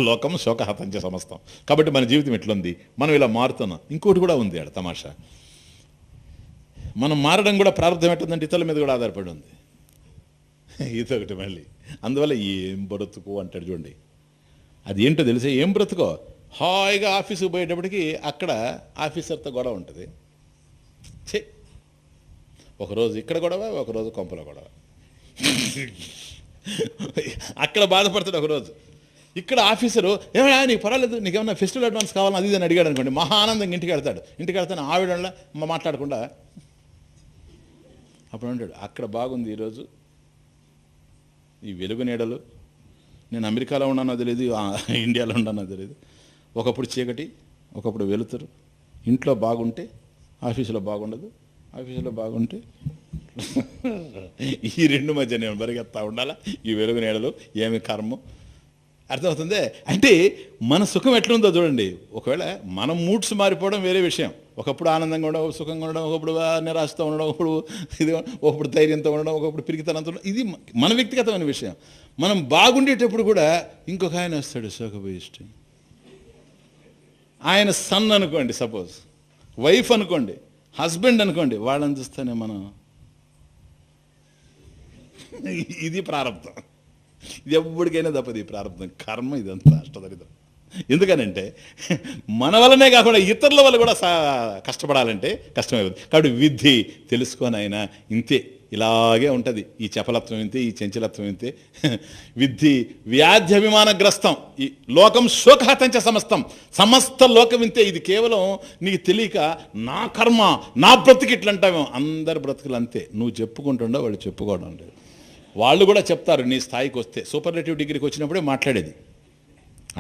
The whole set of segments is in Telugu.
లోకం శోకహతంచ సమస్తం. కాబట్టి మన జీవితం ఎట్లుంది, మనం ఇలా మారుతున్నాం. ఇంకోటి కూడా ఉంది ఆడ తమాషా, మనం మారడం కూడా ప్రారంభం ఎట్టుందంటే ఇతరుల మీద కూడా ఆధారపడి ఉంది. ఇదొకటి మళ్ళీ. అందువల్ల ఏం బ్రతుకు అంటాడు చూడండి. అది ఏంటో తెలిసే, ఏం బ్రతుకో, హాయిగా ఆఫీసుకు పోయేటప్పటికి అక్కడ ఆఫీసర్తో గొడవ ఉంటుంది. ఒకరోజు ఇక్కడ గొడవ, ఒకరోజు కొంపలో గొడవ. అక్కడ బాధపడతాడు ఒకరోజు, ఇక్కడ ఆఫీసరు ఏమైనా నీకు పర్వాలేదు, నీకేమన్నా ఫెస్టివల్ అడ్వాన్స్ కావాలని అది అని అడిగాడు అనుకోండి, మహా ఆనందంగా ఇంటికి వెళ్తాడు. ఇంటికి వెళ్తాను ఆవిడ మాట్లాడకుండా అప్పుడు అంటాడు, అక్కడ బాగుంది ఈరోజు ఈ వెలుగు నీడలు, నేను అమెరికాలో ఉన్నానో తెలియదు, ఇండియాలో ఉన్నానో తెలియదు, ఒకప్పుడు చీకటి ఒకప్పుడు వెలుతురు, ఇంట్లో బాగుంటే ఆఫీసులో బాగుండదు, ఆఫీసులో బాగుంటే ఈ రెండు మధ్య నేను పరిగెత్తా ఉండాలా, ఈ వెలుగు నీడలు ఏమి కర్మం. అర్థమవుతుంది. అంటే మన సుఖం ఎట్లుందో చూడండి. ఒకవేళ మనం మూడ్స్ మారిపోవడం వేరే విషయం. ఒకప్పుడు ఆనందంగా ఉండడం, సుఖంగా ఉండడం, ఒకప్పుడు నిరాశతో ఉండడం, ఒకప్పుడు ధైర్యంతో ఉండడం, ఒకప్పుడు పిరికితనంతో ఉండడం, ఇది మన వ్యక్తిగతమైన విషయం. మనం బాగుండేటప్పుడు కూడా ఇంకొక ఆయన వస్తాడు శోకభూయిష్టి. ఆయన సన్ అనుకోండి, సపోజ్ వైఫ్ అనుకోండి, హస్బెండ్ అనుకోండి, వాళ్ళని చూస్తేనే మనం ఇది ప్రారంభం. ఇది ఎప్పటికైనా తప్పదు ఈ ప్రారంభం, కర్మ ఇదంతా అష్టదరిద్రం. ఎందుకనంటే మన వల్లనే కాకుండా ఇతరుల వల్ల కూడా కష్టపడాలంటే కష్టమైపోతుంది. కాబట్టి విద్ధి తెలుసుకొని అయినా ఇంతే, ఇలాగే ఉంటుంది. ఈ చపలత్వం ఇంతే, ఈ చంచలత్వం ఇంతే. విద్ధి వ్యాధ్యభిమానగ్రస్తం, ఈ లోకం శోకహతంచ సమస్తం, సమస్త లోకం ఇంతే. ఇది కేవలం నీకు తెలియక నా కర్మ నా బ్రతుకు ఇట్లంటావేమో. అందరి బ్రతుకులు అంతే. నువ్వు చెప్పుకుంటుండో వాళ్ళు చెప్పుకోవడం లేదు. వాళ్ళు కూడా చెప్తారు నీ స్థాయికి వస్తే. సూపర్లేటివ్ డిగ్రీకి వచ్చినప్పుడే మాట్లాడేది,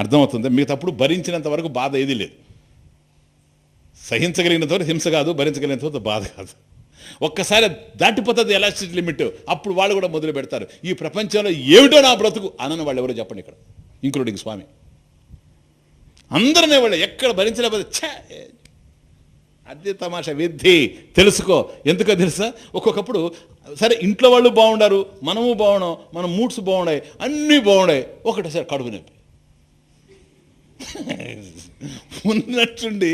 అర్థమవుతుంది. మిగతాప్పుడు భరించినంత వరకు బాధ ఏది లేదు. సహించగలిగినంత వరకు హింస కాదు, భరించగలిగినంత వరకు బాధ కాదు. ఒక్కసారి దాటిపోతుంది ఎలాస్టిసిటీ లిమిట్, అప్పుడు వాళ్ళు కూడా మొదలు పెడతారు ఈ ప్రపంచంలో ఏమిటో నా బ్రతుకు అనని వాళ్ళు ఎవరో చెప్పండి ఇక్కడ, ఇంక్లూడింగ్ స్వామి. అందరనే వాళ్ళు ఎక్కడ భరించలేకపోతే ఛే, అదే తమాషా. విద్ధి తెలుసుకో. ఎందుకో తెలుసా, ఒక్కొక్కప్పుడు సరే ఇంట్లో వాళ్ళు బాగుండారు, మనము బాగున్నాం, మన మూడ్స్ బాగున్నాయి, అన్నీ బాగున్నాయి, ఒకటేసారి కడుపు నొప్పి ఉన్నట్టుండి